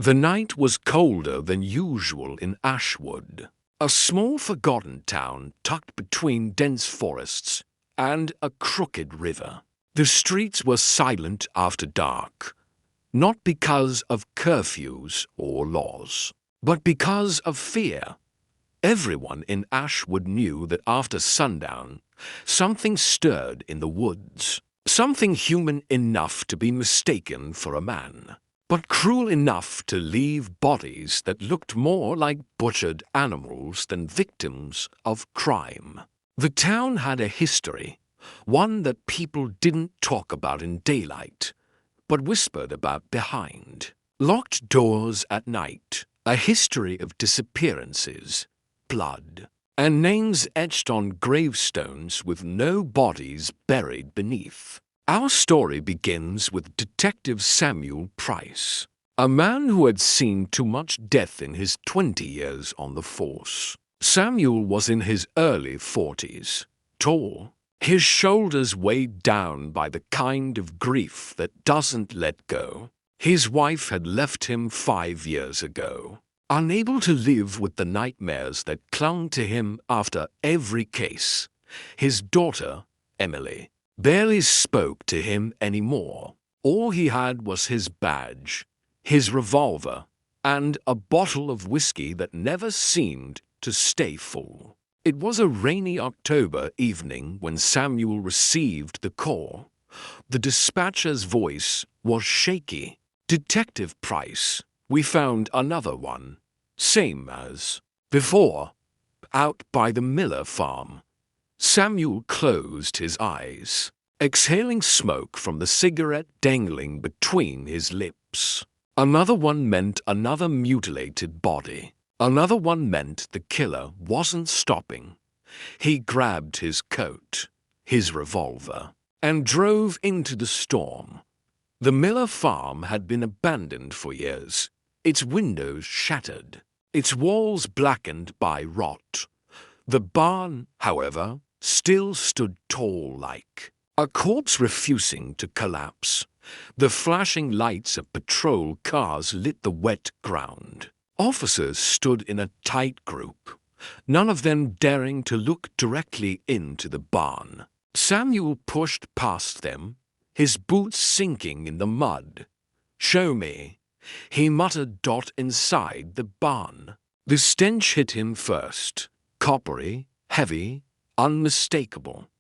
The night was colder than usual in Ashwood, a small forgotten town tucked between dense forests and a crooked river. The streets were silent after dark, not because of curfews or laws, but because of fear. Everyone in Ashwood knew that after sundown, something stirred in the woods, something human enough to be mistaken for a man, but cruel enough to leave bodies that looked more like butchered animals than victims of crime. The town had a history, one that people didn't talk about in daylight, but whispered about behind. Locked doors at night, a history of disappearances, blood, and names etched on gravestones with no bodies buried beneath. Our story begins with Detective Samuel Price, a man who had seen too much death in his 20 years on the force. Samuel was in his early 40s, tall, his shoulders weighed down by the kind of grief that doesn't let go. His wife had left him 5 years ago, unable to live with the nightmares that clung to him after every case. His daughter, Emily, barely spoke to him anymore. All he had was his badge, his revolver, and a bottle of whiskey that never seemed to stay full. It was a rainy October evening when Samuel received the call. The dispatcher's voice was shaky. "Detective Price, we found another one. Same as before, out by the Miller farm." Samuel closed his eyes, exhaling smoke from the cigarette dangling between his lips. Another one meant another mutilated body. Another one meant the killer wasn't stopping. He grabbed his coat, his revolver, and drove into the storm. The Miller farm had been abandoned for years, its windows shattered, its walls blackened by rot. The barn, however, still stood tall like a corpse refusing to collapse. The flashing lights of patrol cars lit the wet ground. Officers stood in a tight group, none of them daring to look directly into the barn. Samuel pushed past them, his boots sinking in the mud. "Show me," he muttered. Inside the barn. The stench hit him first, coppery, heavy, unmistakable.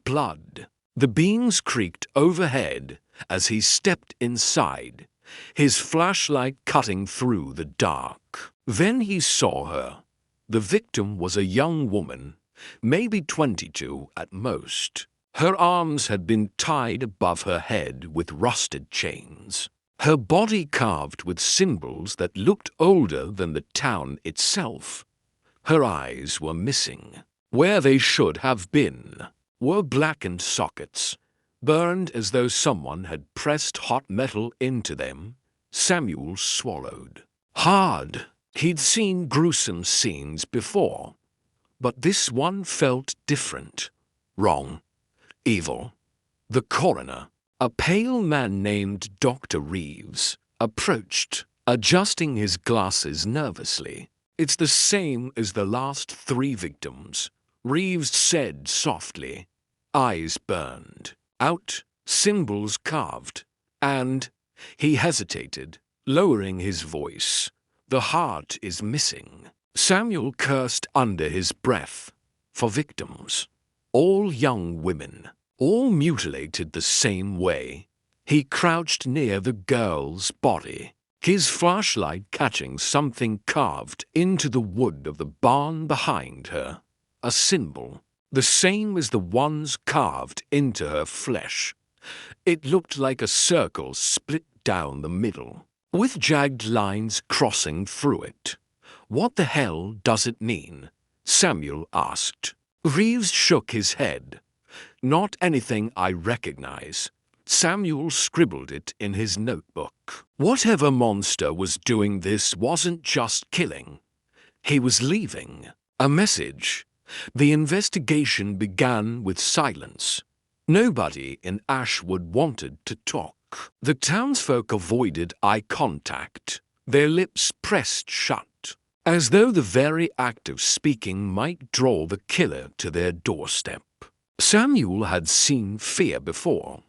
Blood. The beams creaked overhead as he stepped inside, his flashlight cutting through the dark. Then he saw her. The victim was a young woman, maybe 22 at most. Her arms had been tied above her head with rusted chains, her body carved with symbols that looked older than the town itself. Her eyes were missing. Where they should have been were blackened sockets, burned as though someone had pressed hot metal into them. Samuel swallowed hard. He'd seen gruesome scenes before, but this one felt different. Wrong. Evil. The coroner, a pale man named Dr. Reeves, approached, adjusting his glasses nervously. "It's the same as the last 3 victims," Reeves said softly. Eyes burned out, symbols carved, and he hesitated, lowering his voice. "The heart is missing." Samuel cursed under his breath. For victims, all young women, all mutilated the same way. He crouched near the girl's body, his flashlight catching something carved into the wood of the barn behind her. A symbol, the same as the ones carved into her flesh. It looked like a circle split down the middle, with jagged lines crossing through it. "What the hell does it mean?" Samuel asked. Reeves shook his head. "Not anything I recognize." Samuel scribbled it in his notebook. Whatever monster was doing this wasn't just killing. He was leaving a message. The investigation began with silence. Nobody in Ashwood wanted to talk. The townsfolk avoided eye contact, their lips pressed shut, as though the very act of speaking might draw the killer to their doorstep. Samuel had seen fear before,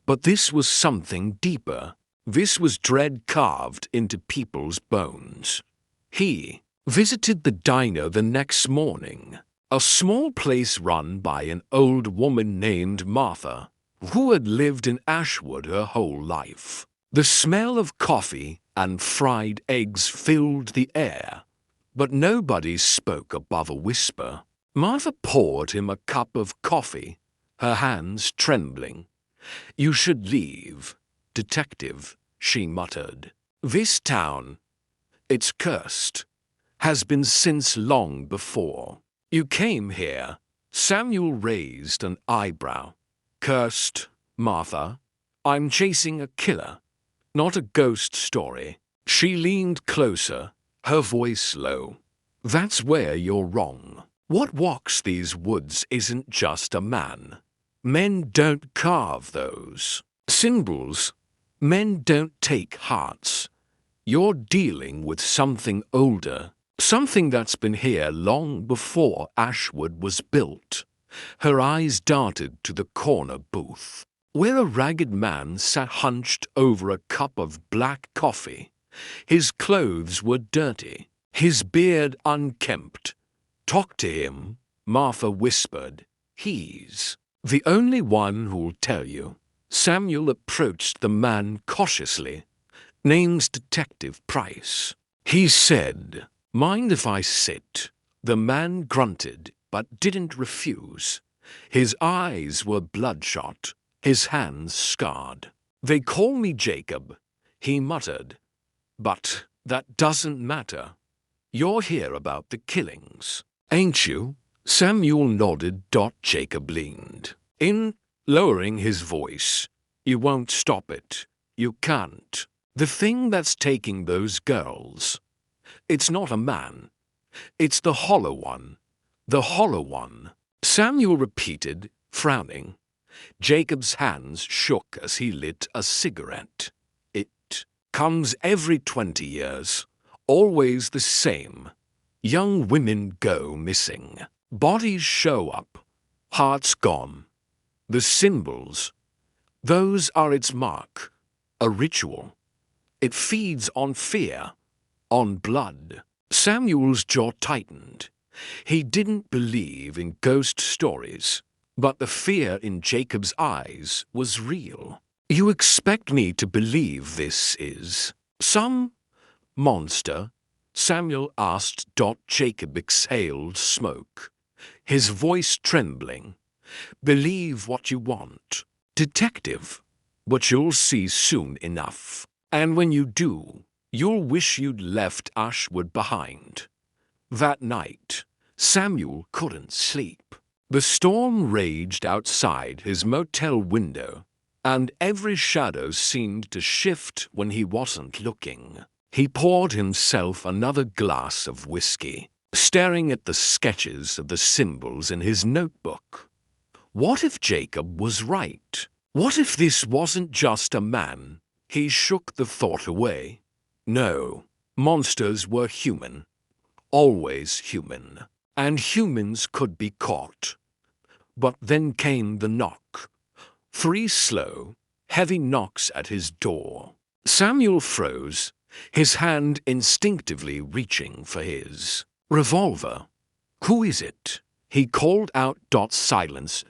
but this was something deeper. This was dread carved into people's bones. He visited the diner the next morning, a small place run by an old woman named Martha, who had lived in Ashwood her whole life. The smell of coffee and fried eggs filled the air, but nobody spoke above a whisper. Martha poured him a cup of coffee, her hands trembling. "You should leave, detective," she muttered. "This town, it's cursed, has been since long before. You came here." Samuel raised an eyebrow. "Cursed, Martha? I'm chasing a killer, not a ghost story." She leaned closer, her voice low. "That's where you're wrong. What walks these woods isn't just a man. Men don't carve those symbols. Men don't take hearts. You're dealing with something older, something that's been here long before Ashwood was built." Her eyes darted to the corner booth, where a ragged man sat hunched over a cup of black coffee. His clothes were dirty, his beard unkempt. "Talk to him," Martha whispered. "He's the only one who'll tell you." Samuel approached the man cautiously. "Name's Detective Price." He said, "Mind if I sit?" The man grunted, but didn't refuse. His eyes were bloodshot, his hands scarred. "They call me Jacob," he muttered. "But that doesn't matter. You're here about the killings, ain't you?" Samuel nodded. Jacob leaned in, lowering his voice. "You won't stop it. You can't. The thing that's taking those girls, it's not a man. It's the hollow one. The hollow one." Samuel repeated, frowning. Jacob's hands shook as he lit a cigarette. "It comes every 20 years. Always the same. Young women go missing. Bodies show up. Hearts gone. The symbols, those are its mark. A ritual. It feeds on fear, on blood." Samuel's jaw tightened. He didn't believe in ghost stories, but the fear in Jacob's eyes was real. "You expect me to believe this is some monster?" Samuel asked. Jacob exhaled smoke, his voice trembling. "Believe what you want, detective, but you'll see soon enough. And when you do, you'll wish you'd left Ashwood behind." That night, Samuel couldn't sleep. The storm raged outside his motel window, and every shadow seemed to shift when he wasn't looking. He poured himself another glass of whiskey, staring at the sketches of the symbols in his notebook. What if Jacob was right? What if this wasn't just a man? He shook the thought away. No, monsters were human. Always human. And humans could be caught. But then came the knock. 3 slow, heavy knocks at his door. Samuel froze, his hand instinctively reaching for his revolver. "Who is it?" He called out. Silence.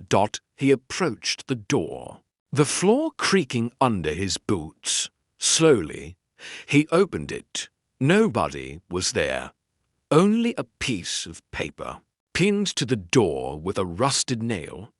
He approached the door, the floor creaking under his boots. Slowly, he opened it. Nobody was there. Only a piece of paper, pinned to the door with a rusted nail.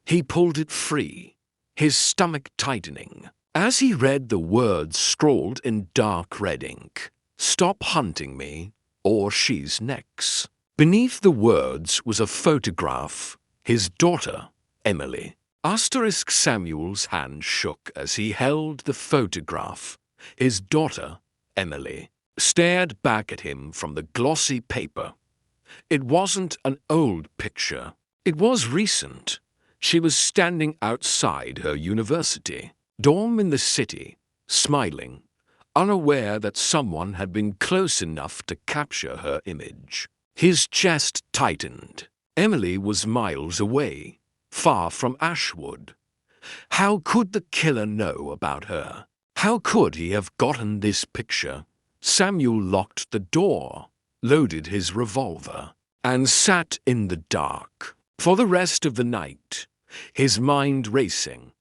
He pulled it free, his stomach tightening, as he read the words scrawled in dark red ink. "Stop hunting me, or she's next." Beneath the words was a photograph. His daughter, Emily. Samuel's hand shook as he held the photograph. His daughter, Emily, stared back at him from the glossy paper. It wasn't an old picture. It was recent. She was standing outside her university dorm in the city, smiling, unaware that someone had been close enough to capture her image. His chest tightened. Emily was miles away, far from Ashwood. How could the killer know about her? How could he have gotten this picture? Samuel locked the door, loaded his revolver, and sat in the dark. For the rest of the night, his mind racing.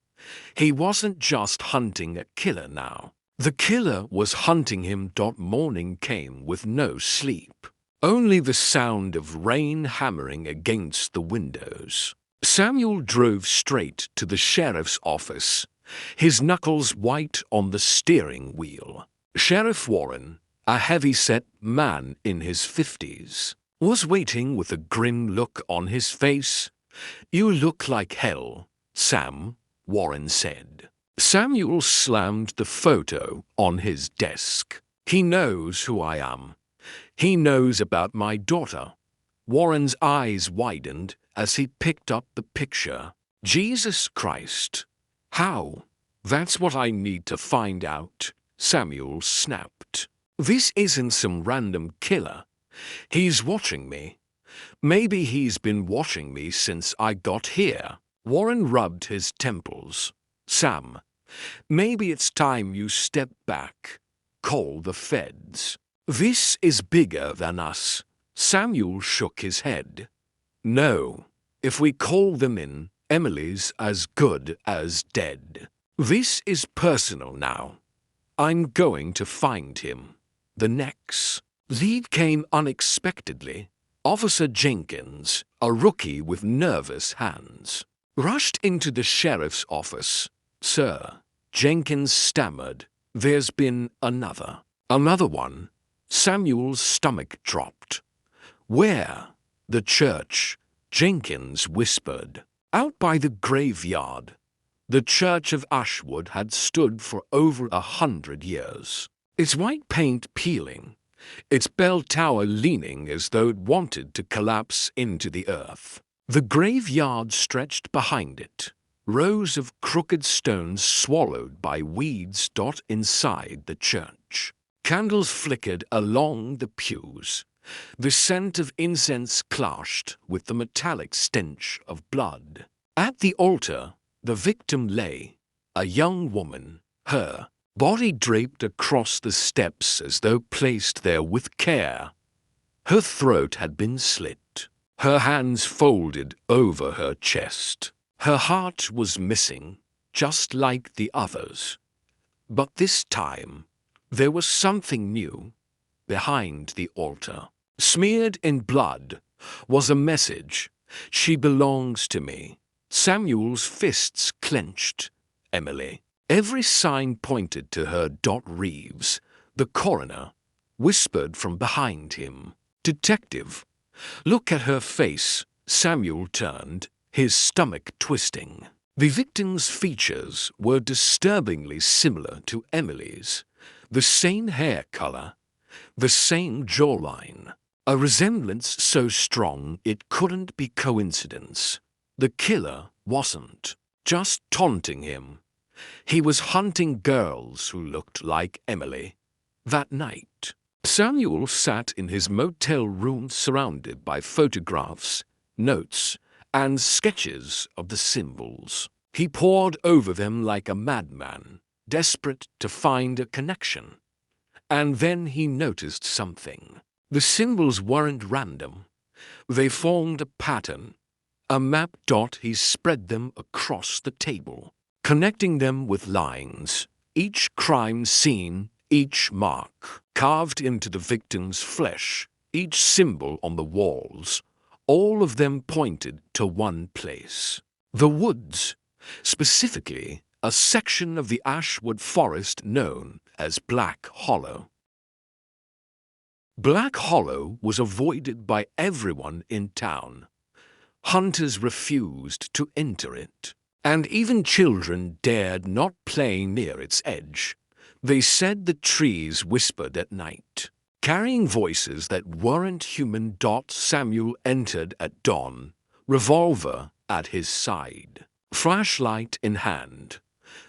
He wasn't just hunting a killer now. The killer was hunting him. Morning came with no sleep. Only the sound of rain hammering against the windows. Samuel drove straight to the sheriff's office, his knuckles white on the steering wheel. Sheriff Warren, a heavy-set man in his 50s, was waiting with a grim look on his face. "You look like hell, Sam," Warren said. Samuel slammed the photo on his desk. "He knows who I am. He knows about my daughter." Warren's eyes widened as he picked up the picture. "Jesus Christ. How?" "That's what I need to find out," Samuel snapped. "This isn't some random killer. He's watching me. Maybe he's been watching me since I got here." Warren rubbed his temples. "Sam, maybe it's time you step back. Call the feds. This is bigger than us." Samuel shook his head. "No, if we call them in, Emily's as good as dead. This is personal now. I'm going to find him." The next lead came unexpectedly. Officer Jenkins, a rookie with nervous hands, rushed into the sheriff's office. "Sir," Jenkins stammered, "there's been another one." Samuel's stomach dropped. "Where?" "The church," Jenkins whispered. "Out by the graveyard." The church of Ashwood had stood for over 100 years. Its white paint peeling, its bell tower leaning as though it wanted to collapse into the earth. The graveyard stretched behind it, rows of crooked stones swallowed by weeds. Inside the church, candles flickered along the pews. The scent of incense clashed with the metallic stench of blood. At the altar, the victim lay, a young woman, her body draped across the steps as though placed there with care. Her throat had been slit, her hands folded over her chest. Her heart was missing, just like the others. But this time, there was something new. Behind the altar, smeared in blood, was a message. "She belongs to me." Samuel's fists clenched. "Emily." Every sign pointed to her. Reeves, the coroner, whispered from behind him. "Detective, look at her face." Samuel turned, his stomach twisting. The victim's features were disturbingly similar to Emily's. The same hair color, the same jawline. A resemblance so strong it couldn't be coincidence. The killer wasn't just taunting him. He was hunting girls who looked like Emily. That night, Samuel sat in his motel room surrounded by photographs, notes, and sketches of the symbols. He pored over them like a madman, desperate to find a connection. And then he noticed something. The symbols weren't random. They formed a pattern, a map. He spread them across the table, connecting them with lines. Each crime scene, each mark carved into the victim's flesh, each symbol on the walls, all of them pointed to one place. The woods, specifically a section of the Ashwood forest known as Black Hollow. Black Hollow was avoided by everyone in town. Hunters refused to enter it, and even children dared not play near its edge. They said the trees whispered at night, carrying voices that weren't human. Samuel entered at dawn, revolver at his side, flashlight in hand.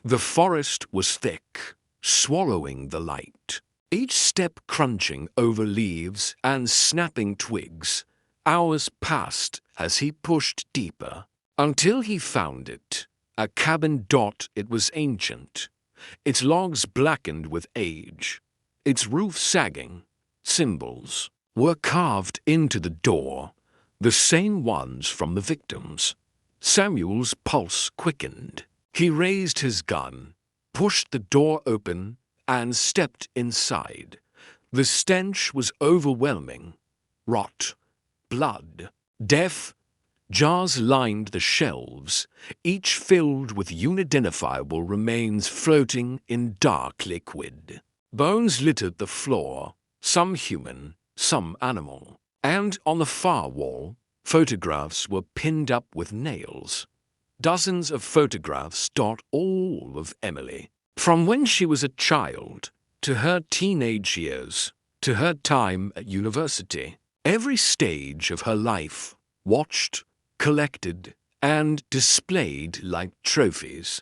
The forest was thick, swallowing the light. Each step crunching over leaves and snapping twigs. Hours passed as he pushed deeper, until he found it. A cabin. It was ancient, its logs blackened with age, its roof sagging. Symbols were carved into the door, the same ones from the victims. Samuel's pulse quickened. He raised his gun, pushed the door open, and stepped inside. The stench was overwhelming. Rot, blood, death. Jars lined the shelves, each filled with unidentifiable remains floating in dark liquid. Bones littered the floor, some human, some animal. And on the far wall, photographs were pinned up with nails. Dozens of photographs. All of Emily. From when she was a child, to her teenage years, to her time at university. Every stage of her life, watched, collected, and displayed like trophies.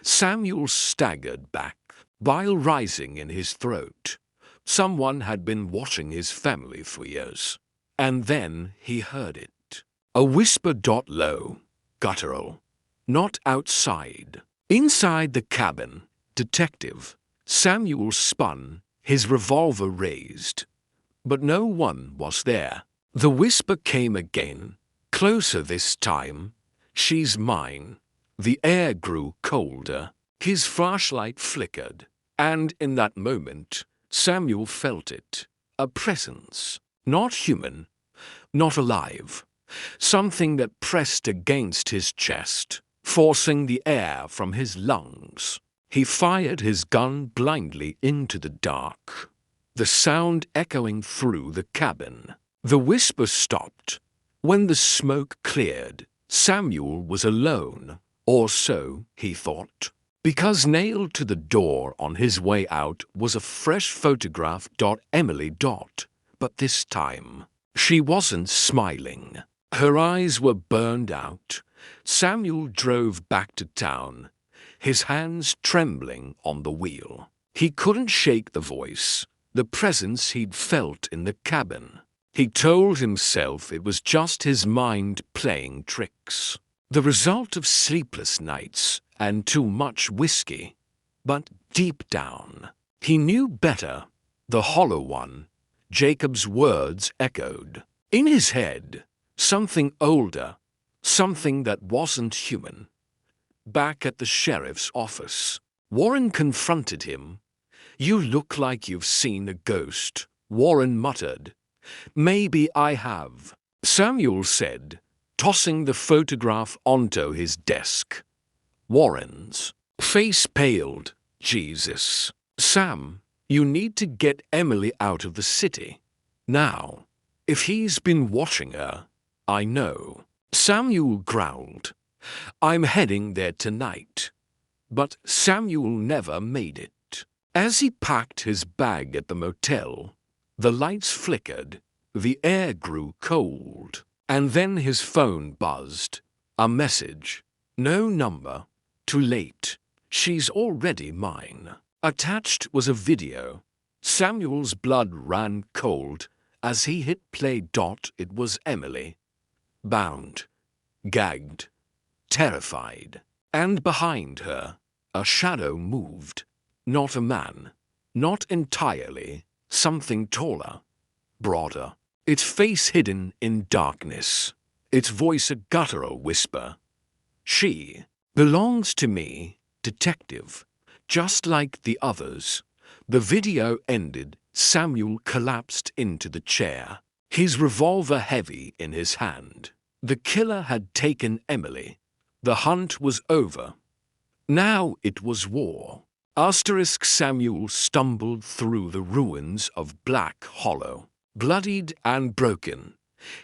Samuel staggered back, bile rising in his throat. Someone had been watching his family for years. And then he heard it. A whisper. Low, guttural. Not outside. Inside the cabin, Detective Samuel spun, his revolver raised. But no one was there. The whisper came again, closer this time. She's mine. The air grew colder. His flashlight flickered, and in that moment, Samuel felt it. A presence. Not human, not alive. Something that pressed against his chest, forcing the air from his lungs. He fired his gun blindly into the dark, the sound echoing through the cabin. The whisper stopped. When the smoke cleared, Samuel was alone, or so he thought, because nailed to the door on his way out was a fresh photograph. Emily. But this time, she wasn't smiling. Her eyes were burned out. Samuel drove back to town, his hands trembling on the wheel. He couldn't shake the voice, the presence he'd felt in the cabin. He told himself it was just his mind playing tricks, the result of sleepless nights and too much whiskey. But deep down, he knew better. The hollow one, Jacob's words echoed. In his head, something older, something that wasn't human. Back at the sheriff's office, Warren confronted him. "You look like you've seen a ghost," Warren muttered. "Maybe I have," Samuel said, tossing the photograph onto his desk. Warren's face paled. "Jesus, Sam, you need to get Emily out of the city. Now, if he's been watching her, I know." Samuel growled, "I'm heading there tonight." But Samuel never made it. As he packed his bag at the motel, the lights flickered, the air grew cold, and then his phone buzzed. A message. No number. Too late. She's already mine. Attached was a video. Samuel's blood ran cold as he hit play. It was Emily. Bound, gagged, terrified. And behind her, a shadow moved. Not a man. Not entirely. Something taller, broader. Its face hidden in darkness. Its voice a guttural whisper. "She belongs to me, detective, just like the others." The video ended. Samuel collapsed into the chair, his revolver heavy in his hand. The killer had taken Emily. The hunt was over. Now it was war. Samuel stumbled through the ruins of Black Hollow, bloodied and broken,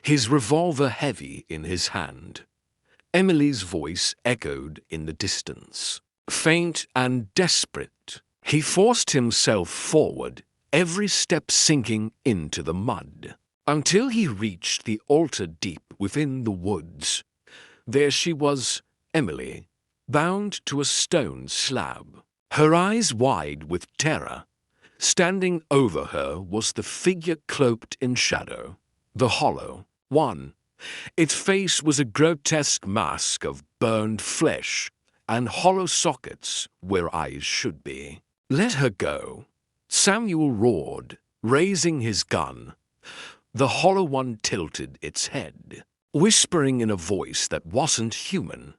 his revolver heavy in his hand. Emily's voice echoed in the distance, faint and desperate. He forced himself forward, every step sinking into the mud, until he reached the altar deep within the woods. There she was, Emily, bound to a stone slab, her eyes wide with terror. Standing over her was the figure cloaked in shadow, the Hollow One. Its face was a grotesque mask of burned flesh and hollow sockets where eyes should be. "Let her go," Samuel roared, raising his gun. The Hollow One tilted its head, whispering in a voice that wasn't human,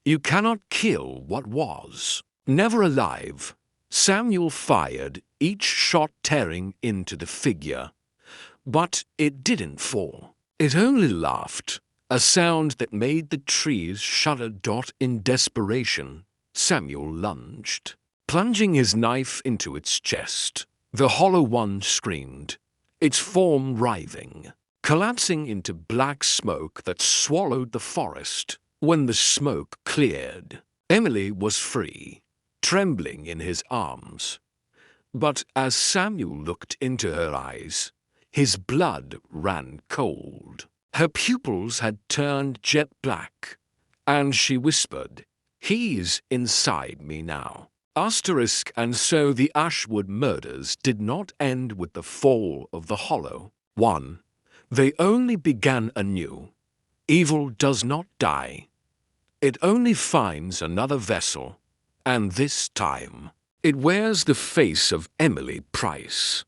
"You cannot kill what was." Never alive, Samuel fired, each shot tearing into the figure. But it didn't fall. It only laughed, a sound that made the trees shudder. In desperation, Samuel lunged. Plunging his knife into its chest, the Hollow One screamed, its form writhing, collapsing into black smoke that swallowed the forest. When the smoke cleared, Emily was free, trembling in his arms. But as Samuel looked into her eyes, his blood ran cold. Her pupils had turned jet black, and she whispered, "He's inside me now." And so the Ashwood murders did not end with the fall of the Hollow One. They only began anew. Evil does not die. It only finds another vessel, and this time it wears the face of Emily Price.